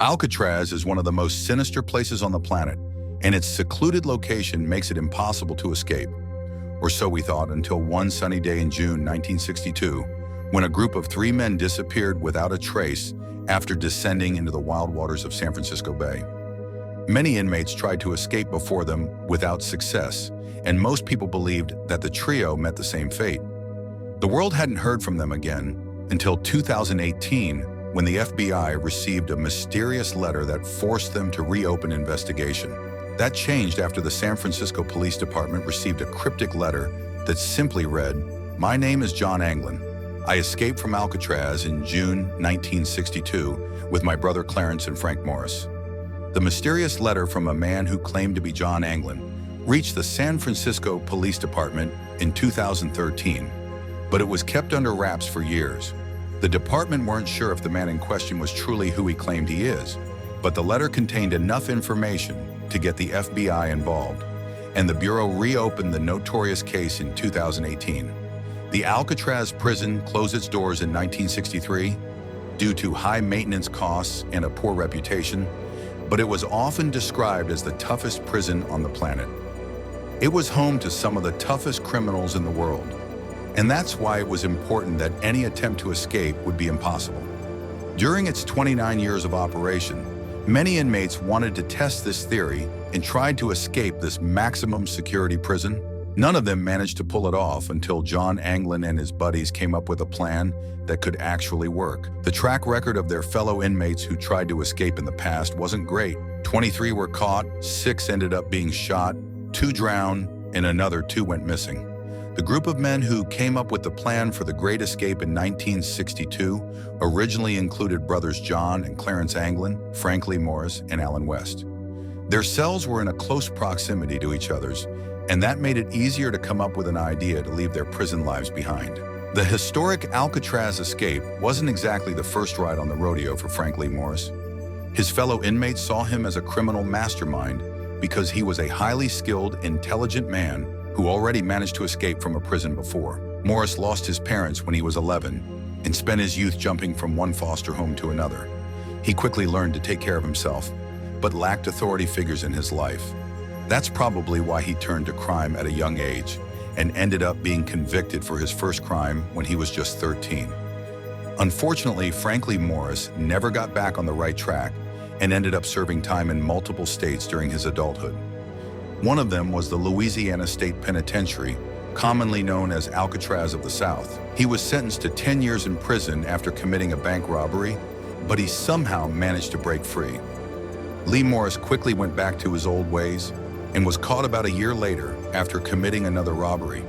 Alcatraz is one of the most sinister places on the planet, and its secluded location makes it impossible to escape. Or so we thought until one sunny day in June 1962, when a group of 3 men disappeared without a trace after descending into the wild waters of San Francisco Bay. Many inmates tried to escape before them without success, and most people believed that the trio met the same fate. The world hadn't heard from them again until 2018, when the FBI received a mysterious letter that forced them to reopen investigation. That changed after the San Francisco Police Department received a cryptic letter that simply read, "My name is John Anglin. I escaped from Alcatraz in June 1962 with my brother Clarence and Frank Morris." The mysterious letter from a man who claimed to be John Anglin reached the San Francisco Police Department in 2013, but it was kept under wraps for years. The department weren't sure if the man in question was truly who he claimed he is, but the letter contained enough information to get the FBI involved, and the Bureau reopened the notorious case in 2018. The Alcatraz prison closed its doors in 1963 due to high maintenance costs and a poor reputation, but it was often described as the toughest prison on the planet. It was home to some of the toughest criminals in the world, and that's why it was important that any attempt to escape would be impossible. During its 29 years of operation, many inmates wanted to test this theory and tried to escape this maximum security prison. None of them managed to pull it off until John Anglin and his buddies came up with a plan that could actually work. The track record of their fellow inmates who tried to escape in the past wasn't great. 23 were caught, 6 ended up being shot, 2 drowned, and another 2 went missing. The group of men who came up with the plan for the Great Escape in 1962 originally included brothers John and Clarence Anglin, Frank Lee Morris, and Alan West. Their cells were in a close proximity to each other's, and that made it easier to come up with an idea to leave their prison lives behind. The historic Alcatraz escape wasn't exactly the first ride on the rodeo for Frank Lee Morris. His fellow inmates saw him as a criminal mastermind because he was a highly skilled, intelligent man who already managed to escape from a prison before. Morris lost his parents when he was 11 and spent his youth jumping from one foster home to another. He quickly learned to take care of himself, but lacked authority figures in his life. That's probably why he turned to crime at a young age and ended up being convicted for his first crime when he was just 13. Unfortunately, Frank Lee Morris never got back on the right track and ended up serving time in multiple states during his adulthood. One of them was the Louisiana State Penitentiary, commonly known as Alcatraz of the South. He was sentenced to 10 years in prison after committing a bank robbery, but he somehow managed to break free. Lee Morris quickly went back to his old ways and was caught about a year later after committing another robbery.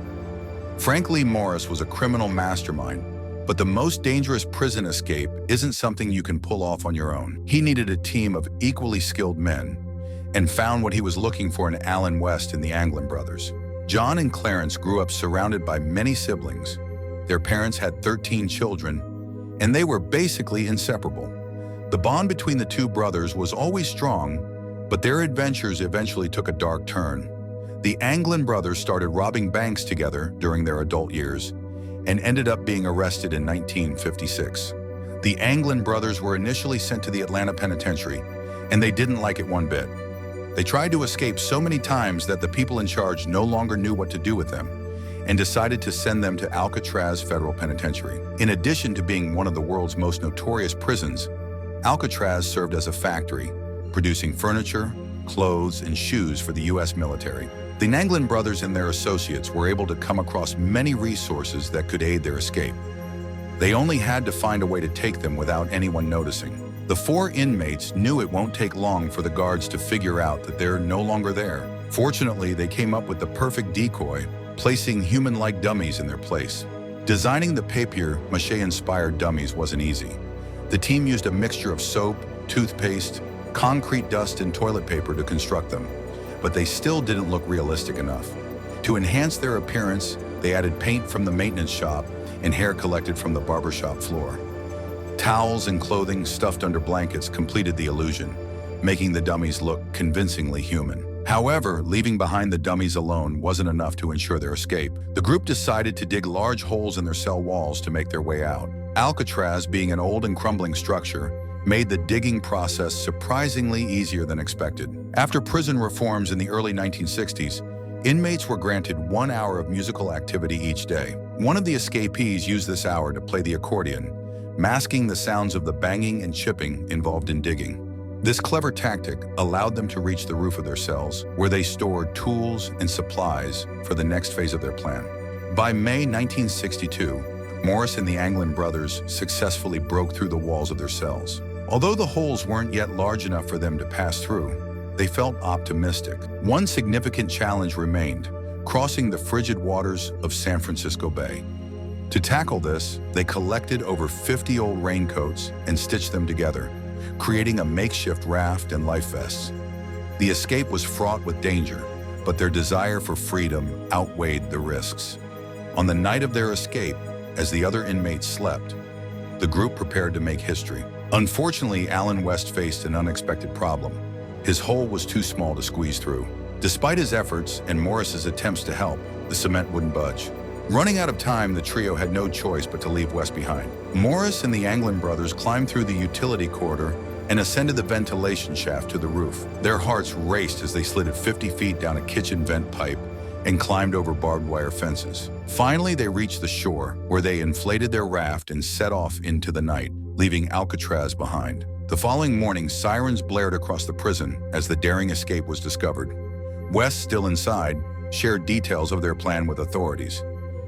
Frank Lee Morris was a criminal mastermind, but the most dangerous prison escape isn't something you can pull off on your own. He needed a team of equally skilled men and found what he was looking for in Alan West and the Anglin brothers. John and Clarence grew up surrounded by many siblings. Their parents had 13 children, and they were basically inseparable. The bond between the 2 brothers was always strong, but their adventures eventually took a dark turn. The Anglin brothers started robbing banks together during their adult years and ended up being arrested in 1956. The Anglin brothers were initially sent to the Atlanta Penitentiary, and they didn't like it one bit. They tried to escape so many times that the people in charge no longer knew what to do with them and decided to send them to Alcatraz Federal Penitentiary. In addition to being one of the world's most notorious prisons, Alcatraz served as a factory, producing furniture, clothes, and shoes for the U.S. military. The Anglin brothers and their associates were able to come across many resources that could aid their escape. They only had to find a way to take them without anyone noticing. The 4 inmates knew it won't take long for the guards to figure out that they're no longer there. Fortunately, they came up with the perfect decoy, placing human-like dummies in their place. Designing the papier-mâché-inspired dummies wasn't easy. The team used a mixture of soap, toothpaste, concrete dust, and toilet paper to construct them, but they still didn't look realistic enough. To enhance their appearance, they added paint from the maintenance shop and hair collected from the barbershop floor. Towels and clothing stuffed under blankets completed the illusion, making the dummies look convincingly human. However, leaving behind the dummies alone wasn't enough to ensure their escape. The group decided to dig large holes in their cell walls to make their way out. Alcatraz, being an old and crumbling structure, made the digging process surprisingly easier than expected. After prison reforms in the early 1960s, inmates were granted 1 hour of musical activity each day. One of the escapees used this hour to play the accordion, masking the sounds of the banging and chipping involved in digging. This clever tactic allowed them to reach the roof of their cells, where they stored tools and supplies for the next phase of their plan. By May 1962, Morris and the Anglin brothers successfully broke through the walls of their cells. Although the holes weren't yet large enough for them to pass through, they felt optimistic. One significant challenge remained: crossing the frigid waters of San Francisco Bay. To tackle this, they collected over 50 old raincoats and stitched them together, creating a makeshift raft and life vests. The escape was fraught with danger, but their desire for freedom outweighed the risks. On the night of their escape, as the other inmates slept, the group prepared to make history. Unfortunately, Allen West faced an unexpected problem. His hole was too small to squeeze through. Despite his efforts and Morris's attempts to help, the cement wouldn't budge. Running out of time, the trio had no choice but to leave West behind. Morris and the Anglin brothers climbed through the utility corridor and ascended the ventilation shaft to the roof. Their hearts raced as they slid at 50 feet down a kitchen vent pipe and climbed over barbed wire fences. Finally, they reached the shore, where they inflated their raft and set off into the night, leaving Alcatraz behind. The following morning, sirens blared across the prison as the daring escape was discovered. West, still inside, shared details of their plan with authorities.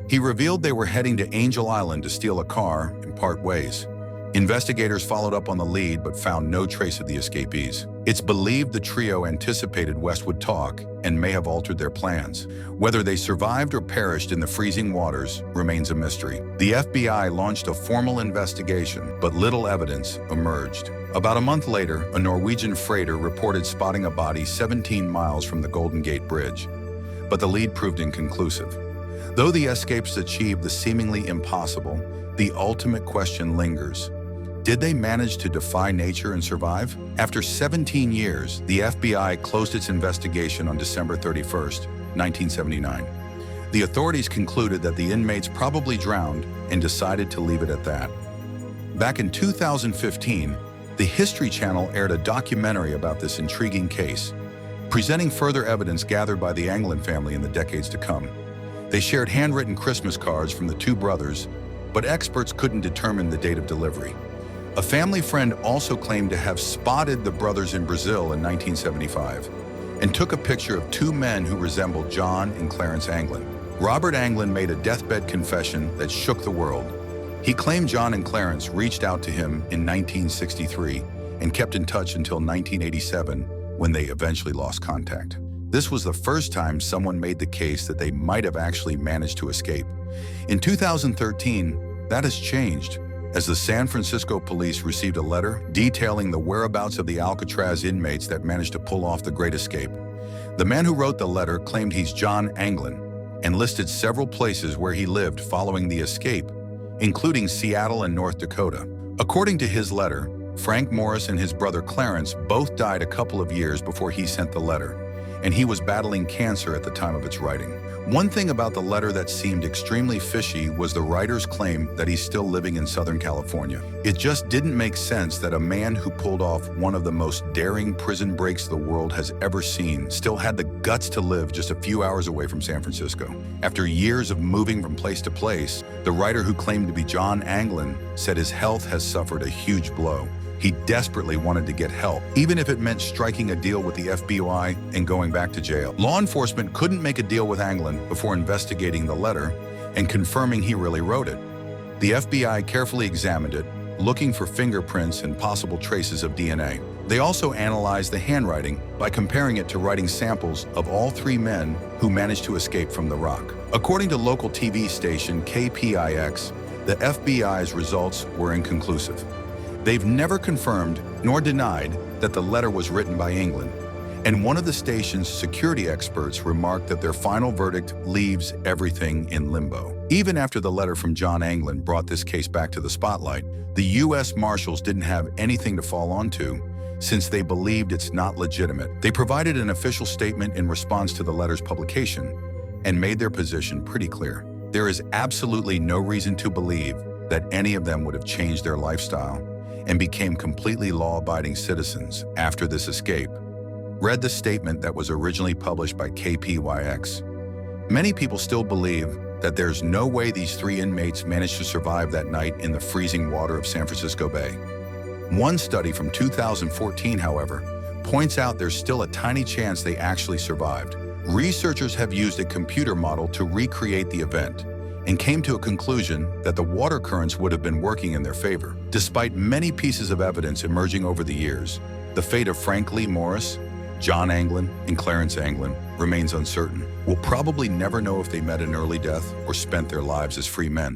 He revealed they were heading to Angel Island to steal a car and part ways. Investigators followed up on the lead but found no trace of the escapees. It's believed the trio anticipated West would talk and may have altered their plans. Whether they survived or perished in the freezing waters remains a mystery. The FBI launched a formal investigation, but little evidence emerged. About a month later, a Norwegian freighter reported spotting a body 17 miles from the Golden Gate Bridge, but the lead proved inconclusive. Though the escapes achieved the seemingly impossible, the ultimate question lingers. Did they manage to defy nature and survive? After 17 years, the FBI closed its investigation on December 31st, 1979. The authorities concluded that the inmates probably drowned and decided to leave it at that. Back in 2015, the History Channel aired a documentary about this intriguing case, presenting further evidence gathered by the Anglin family in the decades to come. They shared handwritten Christmas cards from the two brothers, but experts couldn't determine the date of delivery. A family friend also claimed to have spotted the brothers in Brazil in 1975 and took a picture of two men who resembled John and Clarence Anglin. Robert Anglin made a deathbed confession that shook the world. He claimed John and Clarence reached out to him in 1963 and kept in touch until 1987, when they eventually lost contact. This was the first time someone made the case that they might have actually managed to escape. In 2013, that has changed, as the San Francisco police received a letter detailing the whereabouts of the Alcatraz inmates that managed to pull off the Great Escape. The man who wrote the letter claimed he's John Anglin and listed several places where he lived following the escape, including Seattle and North Dakota. According to his letter, Frank Morris and his brother Clarence both died a couple of years before he sent the letter, and he was battling cancer at the time of its writing. One thing about the letter that seemed extremely fishy was the writer's claim that he's still living in Southern California. It just didn't make sense that a man who pulled off one of the most daring prison breaks the world has ever seen still had the guts to live just a few hours away from San Francisco. After years of moving from place to place, the writer, who claimed to be John Anglin, said his health has suffered a huge blow. He desperately wanted to get help, even if it meant striking a deal with the FBI and going back to jail. Law enforcement couldn't make a deal with Anglin before investigating the letter and confirming he really wrote it. The FBI carefully examined it, looking for fingerprints and possible traces of DNA. They also analyzed the handwriting by comparing it to writing samples of all three men who managed to escape from the rock. According to local TV station KPIX, the FBI's results were inconclusive. They've never confirmed nor denied that the letter was written by Anglin, and one of the station's security experts remarked that their final verdict leaves everything in limbo. Even after the letter from John Anglin brought this case back to the spotlight, the U.S. Marshals didn't have anything to fall onto, since they believed it's not legitimate. They provided an official statement in response to the letter's publication and made their position pretty clear. There is absolutely no reason to believe that any of them would have changed their lifestyle, and became completely law-abiding citizens after this escape. Read the statement that was originally published by KPYX. Many people still believe that there's no way these 3 inmates managed to survive that night in the freezing water of San Francisco Bay. One study from 2014, however, points out there's still a tiny chance they actually survived. Researchers have used a computer model to recreate the event and came to a conclusion that the water currents would have been working in their favor. Despite many pieces of evidence emerging over the years, the fate of Frank Lee Morris, John Anglin, and Clarence Anglin remains uncertain. We'll probably never know if they met an early death or spent their lives as free men.